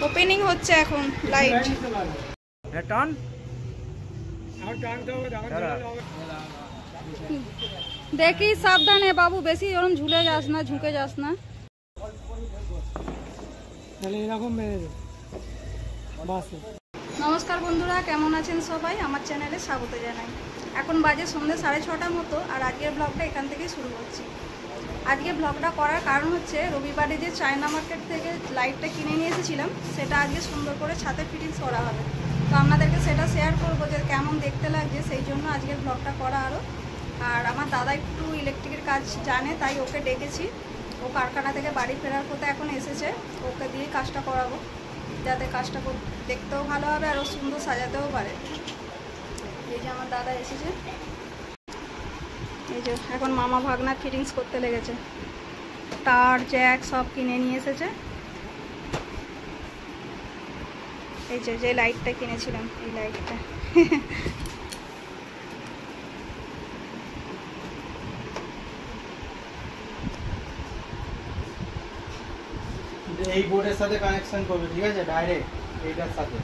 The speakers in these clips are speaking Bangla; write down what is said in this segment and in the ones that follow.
ওপেনিং হচ্ছে এখন লাইট টান দেখি সাবধানে বাবু, বেশি ওরকম ঝুলে যাস না, ঝুঁকে যাস না। নমস্কার বন্ধুরা, কেমন আছেন সবাই? আমার চ্যানেলে স্বাগত জানাই। এখন বাজে সন্ধ্যে 6:30 মতো, আর আজকের ব্লগটা এখান থেকেই শুরু করছি। আজকে ব্লগটা করার কারণ হচ্ছে রবিবারে যে চায়না মার্কেট থেকে লাইটটা কিনে নিয়ে এসেছিলাম, সেটা আজকে সুন্দর করে ছাদে ফিটিংস করা হবে। তো আপনাদেরকে সেটা শেয়ার করবো যে কেমন দেখতে লাগছে, সেই জন্য আজকের ব্লগটা করা আরও। আর আমার দাদা একটু ইলেকট্রিকের কাজ জানে, তাই ওকে ডেকেছি। ও কারখানা থেকে বাড়ি ফেরার পথে এখন এসেছে, ওকে দিয়েই কাজটা করাবো, যাতে কাজটা দেখতেও ভালো হবে আর ও সুন্দর সাজাতেও পারে। এই যে আমার দাদা এসেছে, এই যে এখন মামা ভাগনা ফিটিংস করতে লেগেছে। তার জ্যাক সব কিনে নিয়ে এসেছে। এই যে লাইটটা কিনেছিলাম, এই লাইটটা এই বোর্ডের সাথে কানেকশন করবে, ঠিক আছে? ডাইরেক্ট এইটার সাথে।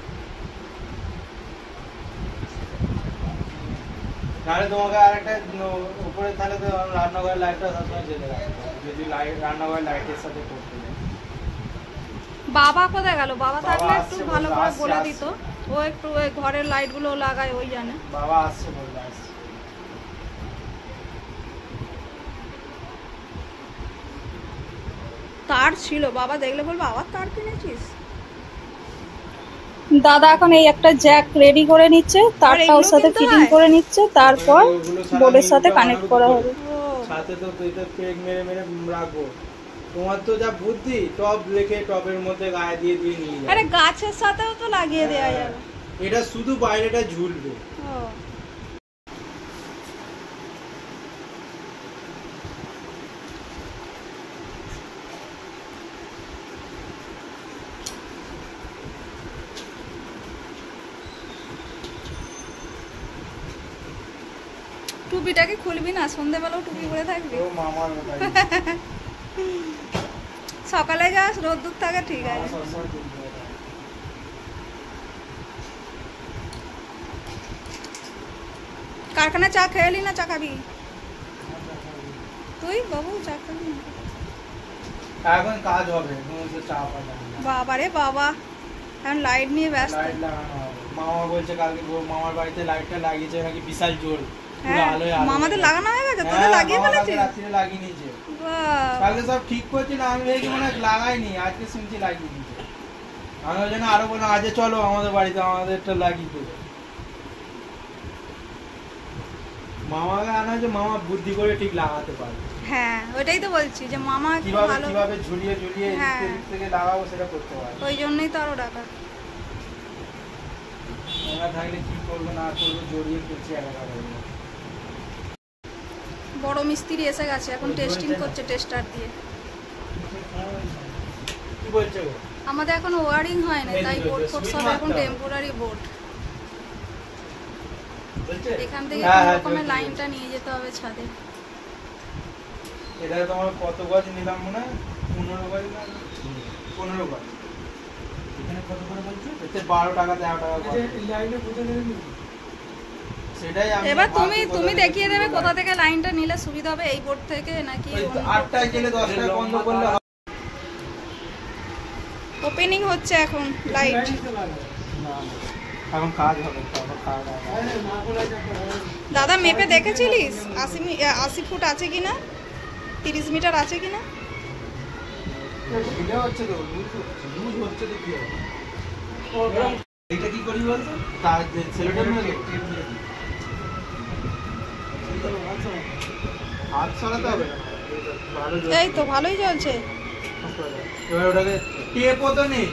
তাহলে তোমাকে আরেকটা উপরে, তাহলে তো রান্নাঘরের লাইটটা সবসময় জ্বেলে রাখতে হবে, যদি রান্নাঘরের লাইটের সাথে করতে যায়। বাবা কোথায় গেল? বাবা থাকলে একটু ভালো করে বলে দিত। ও একটু ওই ঘরের লাইটগুলো লাগায়, ওই জানে। বাবা আসছে, বললে আসছে। তার ছিল, বাবা দেখলে বলবো আবার তার কিনেছিস। দাদা এখন এই একটা জ্যাক রেডি করে নিচ্ছে, তারটা ওর সাথে ফিটিং করে নিচ্ছে, তারপর বোর্ডের সাথে কানেক্ট করা হবে। সাথে তো তুইটা পেগ মেরে মেরে রাখবো। তোমার তো যা বুদ্ধি, টপ রেখে টপের মধ্যে গায়ে দিয়ে দিয়ে নিয়ে যাবে। আরে গাছের সাথেও তো লাগিয়ে দেয়া যাবে। এটা শুধু বাইরেটা ঝুলবে। টুপিটাকে খুলবি না? সন্ধ্যেবেলাও টুপি পরে থাকবি? সকালে যাস, রোদ্দুর থাকে, ঠিক আছে। কারখানায় চা খেয়ে না? চা খাবি তুই বাবু? চা খাবি? এখন কাজ হবে, বাবারে বাবা, এখন লাইট নিয়ে ব্যস্ত। মামা বলছে কালকে মামার বাড়িতে লাইটটা লাগিয়েছে নাকি, বিশাল জোর। মামাদের লাগানো হয়ে গেছে? তোদের লাগিয়ে ফেলেছিস? রাত্রে লাগিয়ে নিয়েছে, কালকে সব ঠিক করছি না। আমি ভেবেছি মনে হয় লাগাইনি, আজকে শুনছি লাগিয়ে দিয়েছে। আমি ওই জন্য আরো বললাম আজ চলো আমাদের বাড়িতে, আমাদেরটা লাগিয়ে দেবে। মামাকে আনা হয়েছে, মামা বুদ্ধি করে ঠিক লাগাতে পারে। হ্যাঁ, ওইটাই তো বলছি যে মামা কিভাবে ঝুলিয়ে ঝুলিয়ে দিক থেকে লাগাবো সেটা করতে পারে। ওই জন্যই তো আরো ডাকা। আমরা থাকলে কি করবো না করবো, জড়িয়ে করছি এলাকা। বড় মিস্ত্রি এসে গেছে, এখন টেস্টিং করছে টেস্টার দিয়ে। কি বলছো? আমাদের এখন ওয়ারিং হয় না, তাই বোর্ড ফোর্ড সব এখন টেম্পোরারি বোর্ড। এখান থেকে রকমের লাইনটা নিয়ে যেতে হবে ছাদে। এটা তোমার কত গজ নিলাম মনে হয়? 15 গজ না 15 গজ। এখানে কত করে বলছো? এতে 12 টাকা 13 টাকা গজ। লাইনে বুঝে নেবেন। সেটাই আমি এবার তুমি দেখিয়ে দেবে কোথা থেকে লাইনটা নিলে সুবিধা হবে, এই বোর্ড থেকে নাকি 8টায় গেলে 10টায় বন্ধ করলে হবে। ওপেনিং হচ্ছে এখন লাইট। এখন কাজ হবে, দাদা মেপে দেখেছিলিস 80 ফুট আছে কিনা, 30 মিটার আছে কিনা? হচ্ছে তো লুজ হচ্ছে তো কি হবে। এটা কি করি বলতো, তার সেলোটেপ নিয়ে হাত সরাতে হবে। এই তো ভালোই চলছে। এবার ওটাকে টেপও তো নেই।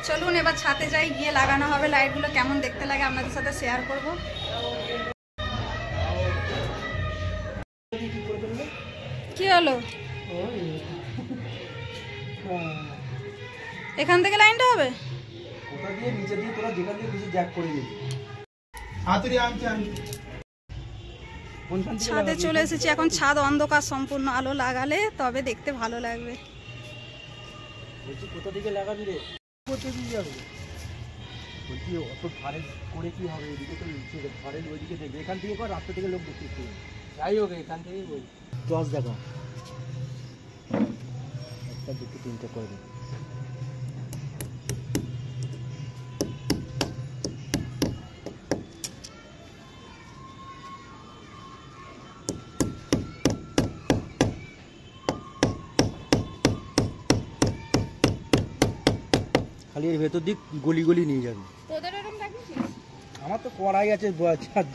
চলুন এবার ছাদে যাই, গিয়ে লাগানো হবে লাইটগুলো। কেমন দেখতে লাগে আপনাদের সাথে শেয়ার করব। কি হলো? এখান থেকে লাইনটা হবে? ওটা দিয়ে নিচে দিয়ে তোরা যেখান দিয়ে কিছু জ্যাক করে দিবি। হাতুড়ি আনছি আমি। ছাদে চলে এসেছি, এখন ছাদ অন্ধকার, সম্পূর্ণ আলো লাগালে তবে দেখতে ভালো লাগবে। বলছি কোথা থেকে লাগাবি রে? কোথা দিয়ে যাবে? বলছি অত ফারেল করে কি হবে? এদিকে তো ফারেল ওইদিকে দেখবে, এখান থেকে কর, রাস্তা থেকে লোক দেখতে একটু। যাই হোক এখান থেকেই বলি 10 দেখা একটা দুটো তিনটে করে দেবে। খালি এর ভেতর দিক গলি গলি নিয়ে যাবি। তোদের এরকম রাখিস? আমার তো করাই আছে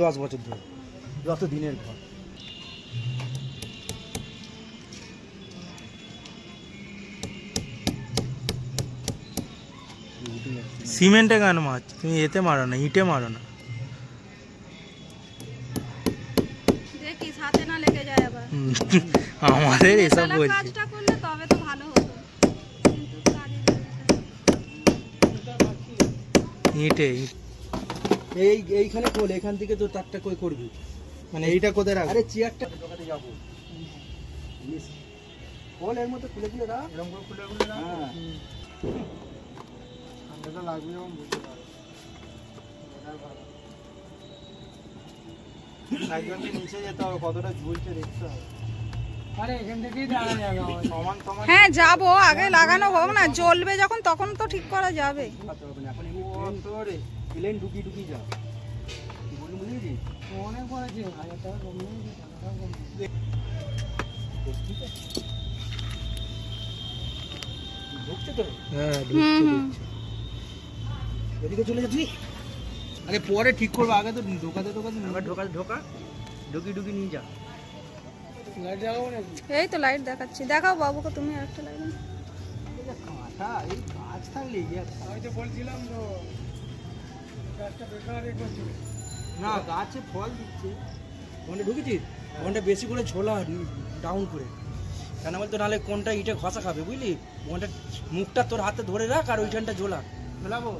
10 বছর ধরে, যত দিনের ঘর। সিমেন্টে কেন মাছ? তুমি এতে মারো না, ইটে মারো না। দেখিস হাতে না লেগে যায় আবার। আমাদের এসব তাহলে বলছে। কাজটা করলে তবে তো ভালো হতো, কিন্তু কাজে ইটে এইখানে খোল, এখান থেকে তো তারটা কই করবি। মানে এইটা কোথায় রাখবো? আরে চেয়ারটা ঢোকাতে যাবো, খোল এর মধ্যে খুলে খুলে রাখ। এরকম করে খুলে খুলে রাখ। হ্যাঁ ঠান্ডাটা লাগবে যখন বুঝতে পারো। একজনকে নিচে যেতে হবে, কতটা ঝুলছে দেখতে হবে। আরে এখান থেকেই দাঁড়া যাবে সমান সমান। হ্যাঁ যাবো, আগে লাগানো হোক না, জ্বলবে যখন তখন তো ঠিক করা যাবে। এখন প্লেন ঢুকি ঢুকি যা, কি বললি বুঝলি? অনেক পড়েছে, 1000 টাকা কম নেই, টাকা কম নেই। ঢুকছে তো? হ্যাঁ হুম এদিকে চলে যাচ্ছি। আগে পরে ঠিক করবো, আগে তো ঢোকাতে আবার ঢোকা ঢুকি ঢুকি নিয়ে যা। লাইট জ্বালাবো নাকি? এই তো লাইট দেখাচ্ছি, দেখাও বাবুকে তুমি আরেকটা লাইট। কাঁথা এই গাছ থাকলে আমি তো বলছিলাম তো গাছটা বেকার করছি না, গাছে ফল দিচ্ছে। কোনটা ঢুকেছিস? কোনটা বেশি করে ঝোলা ডাউন করে, কেন বলতো, নাহলে কোনটা ইটে ঘষা খাবে বুঝলি। কোনটা মুখটা তোর হাতে ধরে রাখ, আর ওইখানটা ঝোলা। ঝোলাবো?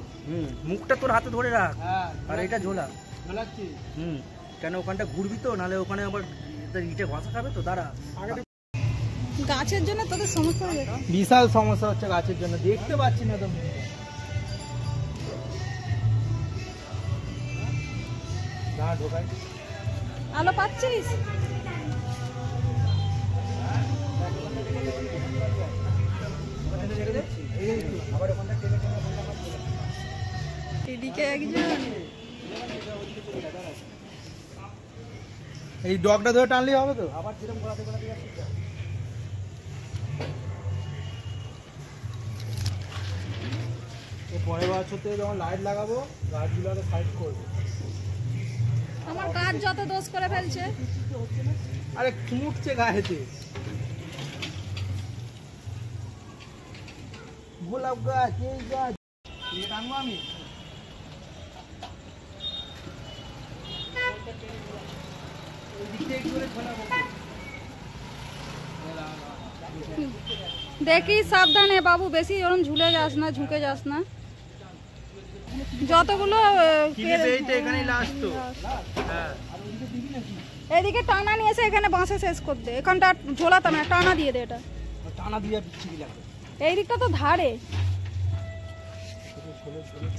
মুখটা তোর হাতে ধরে রাখ, হ্যাঁ আর এটা ঝোলা। ঝোলাচ্ছি। কেন ওখানটা ঘুরবি তো, নাহলে ওখানে আবার ইটে ঘষা খাবে তো। দাঁড়া, গাছের জন্য তোদের সমস্যা হয়ে যাবে। বিশাল সমস্যা হচ্ছে গাছের জন্য, দেখতে পাচ্ছি না তো। দাঁড়া ঢোকাই। আলো পাচ্ছিস? আবার ওখানটা টেনে টেনে এদিকে একজন, এই ডগটা ধরে টানলেই হবে তো। আবার যেরকম ঘোরাতে ঘোরাতে যাচ্ছিস। পরের বছর থেকে যখন লাইট লাগাবো, গাছগুলোকে সাইড করবো। আমার গাছ যত দোষ করে ফেলছে। আরে খুঁটছে গায়েতে। গোলাপ গাছ, এই গাছ টানবো আমি। দেখি সাবধানে বাবু, বেশি ওরম ঝুলে যাস না, ঝুঁকে যাস না। যতগুলো এখানেই লাস্ট তো। হ্যাঁ এদিকে টানা নিয়ে এসে এখানে বাঁশে শেষ করে দে, এখানটা ঝোলাতাম না, টানা দিয়ে দে। এটা টানা দিয়ে বিচ্ছিরি লাগবে। এই দিকটা তো ধারে,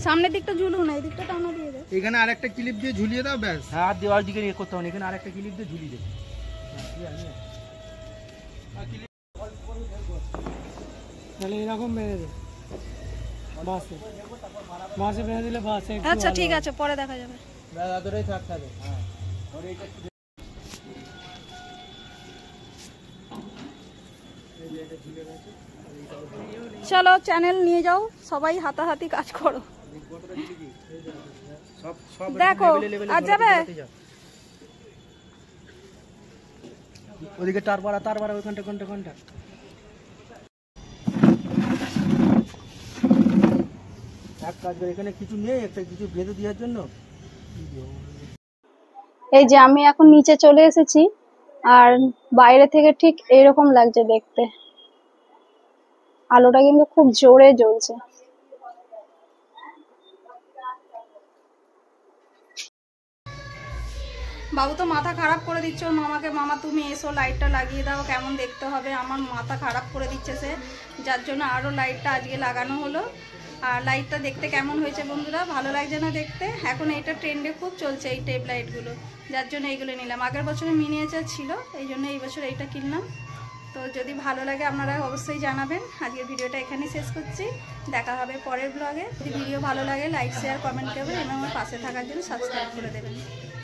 সামনের দিকটা ঝুলুন, এই দিকটা টানা দিয়ে দে। এখানে আরেকটা ক্লিপ দিয়ে ঝুলিয়ে দাও, ব্যাস। হ্যাঁ, আর দেওয়ার দিকে ইয়ে করতে হবে, এখানে আরেকটা ক্লিপ দিয়ে ঝুলিয়ে দে। তাহলে এরকম বেঁধে দে, বাসে বাসে বেঁধে দিলে বাসে। আচ্ছা ঠিক আছে, পরে দেখা যাবে। ব্যাস এতটাই থাক তাহলে। হ্যাঁ চলো চ্যানেল নিয়ে যাও, সবাই হাতাহাতি কাজ করো। দেখো আর যাবে। ওদিকে তার বাড়া ওইখানটা কোনটা এক কাজ করে, এখানে কিছু নেই, একটা কিছু বেঁধে দেওয়ার জন্য। এই যে আমি এখন নিচে চলে এসেছি, আর বাইরে থেকে ঠিক এইরকম লাগছে দেখতে। আলোটা কিন্তু খুব জোরে জ্বলছে। বাবু তো মাথা খারাপ করে দিচ্ছে ওর মামাকে, মামা তুমি এসো লাইটটা লাগিয়ে দাও কেমন দেখতে হবে। আমার মাথা খারাপ করে দিচ্ছে সে, যার জন্য আরও লাইটটা আজকে লাগানো হলো। আর লাইটটা দেখতে কেমন হয়েছে বন্ধুরা, ভালো লাগছে না দেখতে? এখন এইটা ট্রেন্ডে খুব চলছে এই টেপ লাইটগুলো, যার জন্য এইগুলো নিলাম। আগের বছরে মিনিয়েচার ছিল, এই জন্য এই বছর এইটা কিনলাম। তো যদি ভালো লাগে আপনারা অবশ্যই জানাবেন। আজকের ভিডিওটা এখানেই শেষ করছি, দেখা হবে পরের ব্লগে। যদি ভিডিও ভালো লাগে লাইক শেয়ার কমেন্ট করবেন এবং আমার পাশে থাকার জন্য সাবস্ক্রাইব করে দেবেন।